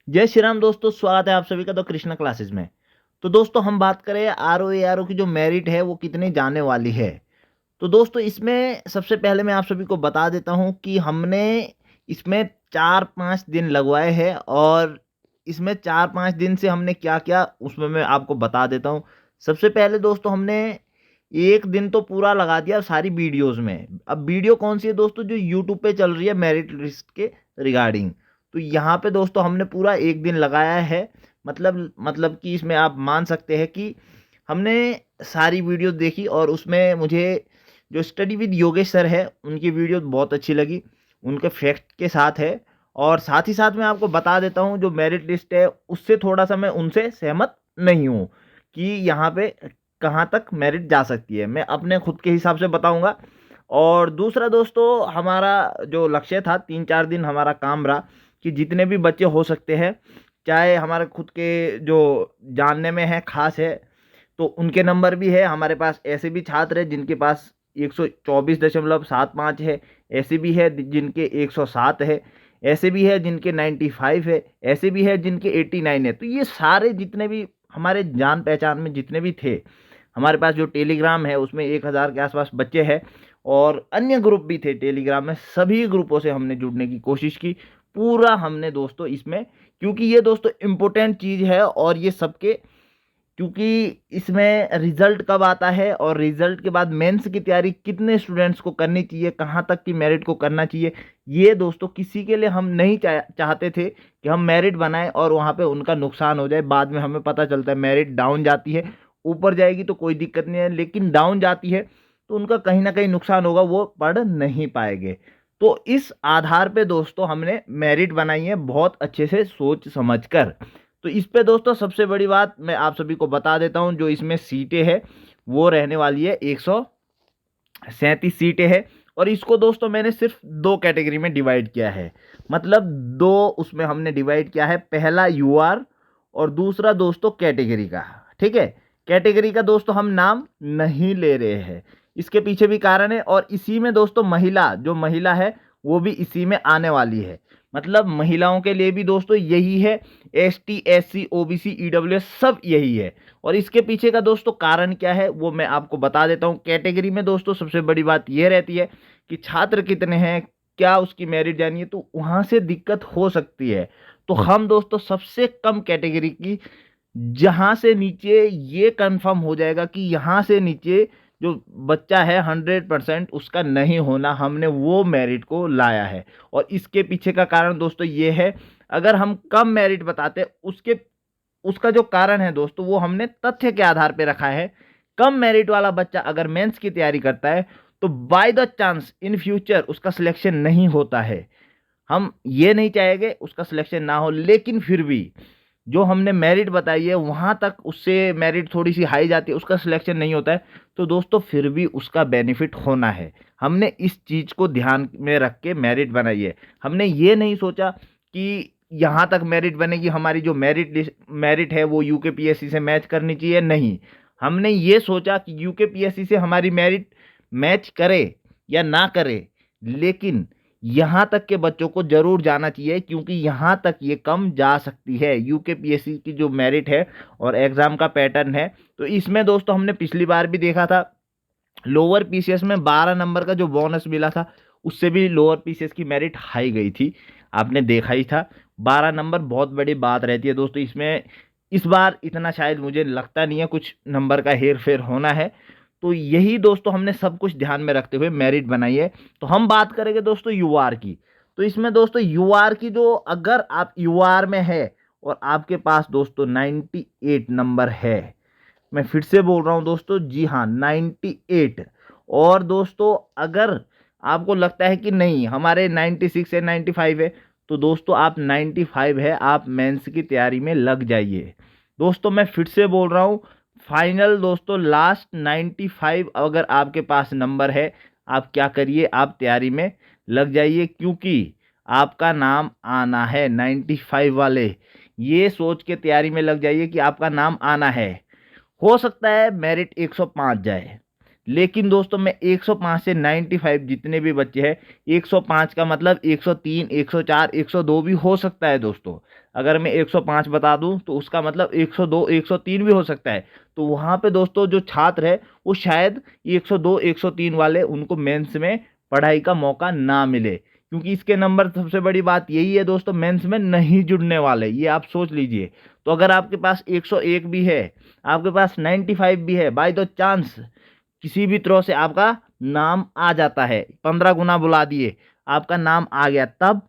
जय श्री राम दोस्तों, स्वागत है आप सभी का तो कृष्णा क्लासेस में। तो दोस्तों हम बात करें आर ओ की जो मेरिट है वो कितनी जाने वाली है। तो दोस्तों इसमें सबसे पहले मैं आप सभी को बता देता हूँ कि हमने इसमें 4-5 दिन लगवाए हैं और इसमें 4-5 दिन से हमने क्या किया उसमें मैं आपको बता देता हूँ। सबसे पहले दोस्तों हमने एक दिन तो पूरा लगा दिया सारी वीडियोस में। अब वीडियो कौन सी है दोस्तों, जो यूट्यूब पे चल रही है मेरिट लिस्ट के रिगार्डिंग। तो यहाँ पे दोस्तों हमने पूरा एक दिन लगाया है। मतलब कि इसमें आप मान सकते हैं कि हमने सारी वीडियो देखी और उसमें मुझे जो स्टडी विद योगेश सर है उनकी वीडियो बहुत अच्छी लगी, उनके फैक्ट के साथ है। और साथ ही साथ मैं आपको बता देता हूँ जो मेरिट लिस्ट है उससे थोड़ा सा मैं उनसे सहमत नहीं हूँ कि यहाँ पे कहाँ तक मेरिट जा सकती है, मैं अपने खुद के हिसाब से बताऊंगा। और दूसरा दोस्तों हमारा जो लक्ष्य था 3-4 दिन हमारा काम रहा कि जितने भी बच्चे हो सकते हैं, चाहे हमारे खुद के जो जानने में है खास है तो उनके नंबर भी है हमारे पास। ऐसे भी छात्र हैं जिनके पास 124.75 है, ऐसे भी है जिनके 107 है, ऐसे भी है जिनके 95 है, ऐसे भी है जिनके 89 है। तो ये सारे जितने भी हमारे जान पहचान में जितने भी थे, हमारे पास जो टेलीग्राम है उसमें 1000 के आसपास बच्चे हैं और अन्य ग्रुप भी थे टेलीग्राम में, सभी ग्रुपों से हमने जुड़ने की कोशिश की। पूरा हमने दोस्तों इसमें, क्योंकि ये दोस्तों इम्पोर्टेंट चीज़ है और ये सबके, क्योंकि इसमें रिजल्ट कब आता है और रिजल्ट के बाद मेंस की तैयारी कितने स्टूडेंट्स को करनी चाहिए, कहाँ तक की मेरिट को करना चाहिए, ये दोस्तों किसी के लिए हम नहीं चाहते थे कि हम मेरिट बनाएं और वहाँ पे उनका नुकसान हो जाए। बाद में हमें पता चलता है मेरिट डाउन जाती है, ऊपर जाएगी तो कोई दिक्कत नहीं है, लेकिन डाउन जाती है तो उनका कहीं ना कहीं नुकसान होगा, वो पढ़ नहीं पाएंगे। तो इस आधार पे दोस्तों हमने मेरिट बनाई है बहुत अच्छे से सोच समझ कर। तो इस पे दोस्तों सबसे बड़ी बात मैं आप सभी को बता देता हूं, जो इसमें सीटें हैं वो रहने वाली है 137 सीटें हैं। और इसको दोस्तों मैंने सिर्फ दो कैटेगरी में डिवाइड किया है, मतलब दो उसमें हमने डिवाइड किया है, पहला यूआर और दूसरा दोस्तों कैटेगरी का। ठीक है, कैटेगरी का दोस्तों हम नाम नहीं ले रहे हैं, इसके पीछे भी कारण है। और इसी में दोस्तों महिला, जो महिला है वो भी इसी में आने वाली है, मतलब महिलाओं के लिए भी दोस्तों यही है। एसटी, एससी, ओबीसी, ईडब्ल्यूएस सब यही है। और इसके पीछे का दोस्तों कारण क्या है वो मैं आपको बता देता हूं। कैटेगरी में दोस्तों सबसे बड़ी बात यह रहती है कि छात्र कितने हैं, क्या उसकी मेरिट जानी है, तो वहां से दिक्कत हो सकती है। तो हम दोस्तों सबसे कम कैटेगरी की, जहां से नीचे ये कंफर्म हो जाएगा कि यहां से नीचे जो बच्चा है 100% उसका नहीं होना, हमने वो मेरिट को लाया है। और इसके पीछे का कारण दोस्तों ये है, अगर हम कम मेरिट बताते उसके, उसका जो कारण है दोस्तों वो हमने तथ्य के आधार पे रखा है। कम मेरिट वाला बच्चा अगर मेंस की तैयारी करता है तो by the chance in future उसका सिलेक्शन नहीं होता है। हम ये नहीं चाहेंगे उसका सिलेक्शन ना हो, लेकिन फिर भी जो हमने मेरिट बताई है वहां तक उससे मेरिट थोड़ी सी हाई जाती है, उसका सिलेक्शन नहीं होता है, तो दोस्तों फिर भी उसका बेनिफिट होना है। हमने इस चीज को ध्यान में रख के मेरिट बनाई है। हमने ये नहीं सोचा कि यहाँ तक मेरिट बनेगी, हमारी जो मेरिट है वो यूकेपीएससी से मैच करनी चाहिए, नहीं। हमने ये सोचा कि यूकेपीएससी से हमारी मेरिट मैच करे या ना करे, लेकिन यहाँ तक के बच्चों को जरूर जाना चाहिए, क्योंकि यहाँ तक ये कम जा सकती है यूकेपीएससी की जो मेरिट है और एग्जाम का पैटर्न है। तो इसमें दोस्तों हमने पिछली बार भी देखा था, लोअर पीसीएस में 12 नंबर का जो बोनस मिला था उससे भी लोअर पीसीएस की मेरिट हाई गई थी, आपने देखा ही था। 12 नंबर बहुत बड़ी बात रहती है दोस्तों इसमें। इस बार इतना शायद मुझे लगता नहीं है, कुछ नंबर का हेर फेर होना है। तो यही दोस्तों हमने सब कुछ ध्यान में रखते हुए मेरिट बनाई है। तो हम बात करेंगे दोस्तों यूआर की। तो इसमें दोस्तों यूआर की जो, अगर आप यूआर में है और आपके पास दोस्तों 98 नंबर है, मैं फिर से बोल रहा हूं दोस्तों, जी हाँ 98। और दोस्तों अगर आपको लगता है कि नहीं हमारे 96 है 95 है, तो दोस्तों आप 95 है, आप मेंस की तैयारी में लग जाइए। दोस्तों मैं फिर से बोल रहा हूँ, फाइनल दोस्तों लास्ट 95 अगर आपके पास नंबर है, आप क्या करिए, आप तैयारी में लग जाइए, क्योंकि आपका नाम आना है। 95 वाले ये सोच के तैयारी में लग जाइए कि आपका नाम आना है। हो सकता है मेरिट 105 जाए, लेकिन दोस्तों मैं 105 से 95 जितने भी बच्चे हैं, 105 का मतलब 103, 104, 102 भी हो सकता है दोस्तों। अगर मैं 105 बता दूं तो उसका मतलब 102, 103 भी हो सकता है। तो वहां पे दोस्तों जो छात्र है वो शायद 102, 103 वाले उनको मेंस में पढ़ाई का मौका ना मिले, क्योंकि इसके नंबर, सबसे बड़ी बात यही है दोस्तों, मेंस में नहीं जुड़ने वाले, ये आप सोच लीजिए। तो अगर आपके पास 101 भी है, आपके पास 95 भी है, बाय द चांस किसी भी तरह से आपका नाम आ जाता है, 15 गुना बुला दिए, आपका नाम आ गया, तब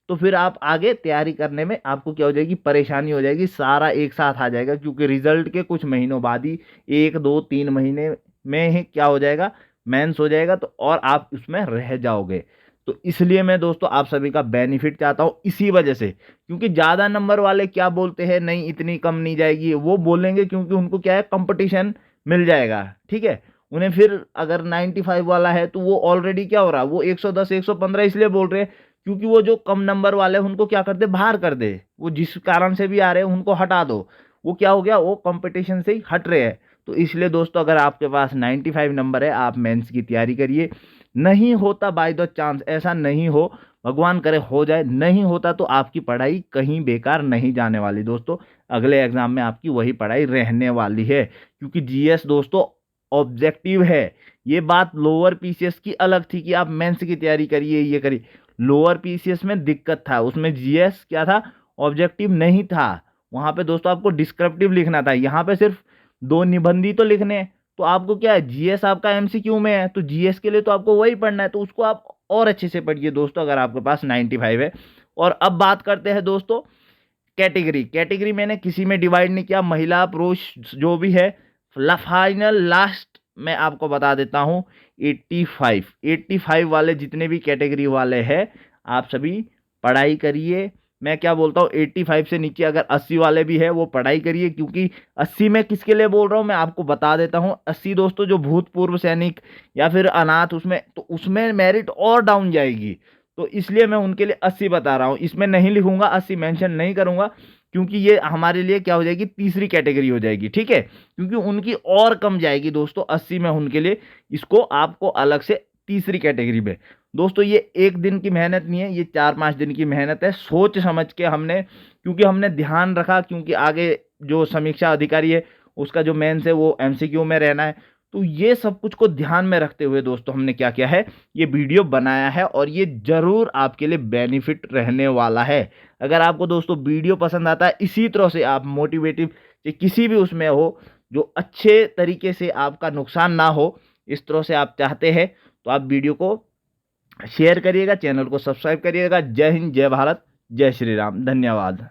तो फिर आप आगे तैयारी करने में आपको क्या हो जाएगी, परेशानी हो जाएगी, सारा एक साथ आ जाएगा, क्योंकि रिजल्ट के कुछ महीनों बाद ही, 1, 2, 3 महीने में ही क्या हो जाएगा, मेंस हो जाएगा, तो और आप उसमें रह जाओगे। तो इसलिए मैं दोस्तों आप सभी का बेनिफिट चाहता हूं, इसी वजह से, क्योंकि ज्यादा नंबर वाले क्या बोलते हैं, नहीं इतनी कम नहीं जाएगी, वो बोलेंगे क्योंकि उनको क्या है, कंपटीशन मिल जाएगा, ठीक है। उन्हें फिर अगर 95 वाला है तो वो ऑलरेडी क्या हो रहा है, वो 110, 115 इसलिए बोल रहे हैं क्योंकि वो जो कम नंबर वाले हैं उनको क्या कर दे, बाहर कर दे, वो जिस कारण से भी आ रहे हैं उनको हटा दो, वो क्या हो गया, वो कंपटीशन से ही हट रहे हैं। तो इसलिए दोस्तों अगर आपके पास 95 नंबर है, आप मेंस की तैयारी करिए। नहीं होता बाय द चांस, ऐसा नहीं हो, भगवान करे हो जाए, नहीं होता तो आपकी पढ़ाई कहीं बेकार नहीं जाने वाली दोस्तों, अगले एग्जाम में आपकी वही पढ़ाई रहने वाली है, क्योंकि जीएस दोस्तों ऑब्जेक्टिव है। ये बात लोअर पीसीएस की अलग थी कि आप मेंस की तैयारी करिए, ये करिए, लोअर पीसीएस में दिक्कत था, उसमें जीएस क्या था, ऑब्जेक्टिव नहीं था। वहां पे दोस्तों आपको डिस्क्रिप्टिव लिखना था, यहाँ पे सिर्फ दो निबंधी तो लिखने हैं। तो आपको क्या है, जीएस आपका एमसीक्यू में है, तो जीएस के लिए तो आपको वही पढ़ना है, तो उसको आप और अच्छे से पढ़िए दोस्तों, अगर आपके पास 95 है। और अब बात करते हैं दोस्तों कैटेगरी। कैटेगरी मैंने किसी में डिवाइड नहीं किया, महिला पुरुष जो भी है, फाइनल लास्ट मैं आपको बता देता हूं, 85 वाले जितने भी कैटेगरी वाले हैं, आप सभी पढ़ाई करिए। मैं क्या बोलता हूँ, 85 से नीचे अगर 80 वाले भी है वो पढ़ाई करिए, क्योंकि 80 में किसके लिए बोल रहा हूँ मैं आपको बता देता हूँ। 80 दोस्तों जो भूतपूर्व सैनिक या फिर अनाथ, उसमें तो उसमें मेरिट और डाउन जाएगी, तो इसलिए मैं उनके लिए 80 बता रहा हूँ। इसमें नहीं लिखूंगा, 80 मेंशन नहीं करूंगा, क्योंकि ये हमारे लिए क्या हो जाएगी, तीसरी कैटेगरी हो जाएगी, ठीक है, क्योंकि उनकी और कम जाएगी दोस्तों 80 में उनके लिए, इसको आपको अलग से तीसरी कैटेगरी में। दोस्तों ये एक दिन की मेहनत नहीं है, ये 4-5 दिन की मेहनत है, सोच समझ के हमने, क्योंकि हमने ध्यान रखा, क्योंकि आगे जो समीक्षा अधिकारी है उसका जो मेंस है वो एमसीक्यू में रहना है। तो ये सब कुछ को ध्यान में रखते हुए दोस्तों हमने क्या किया है, ये वीडियो बनाया है, और ये जरूर आपके लिए बेनिफिट रहने वाला है। अगर आपको दोस्तों वीडियो पसंद आता है, इसी तरह से आप मोटिवेटिव किसी भी उसमें हो, जो अच्छे तरीके से आपका नुकसान ना हो, इस तरह से आप चाहते हैं, तो आप वीडियो को शेयर करिएगा, चैनल को सब्सक्राइब करिएगा। जय हिंद, जय भारत, जय श्री राम, धन्यवाद।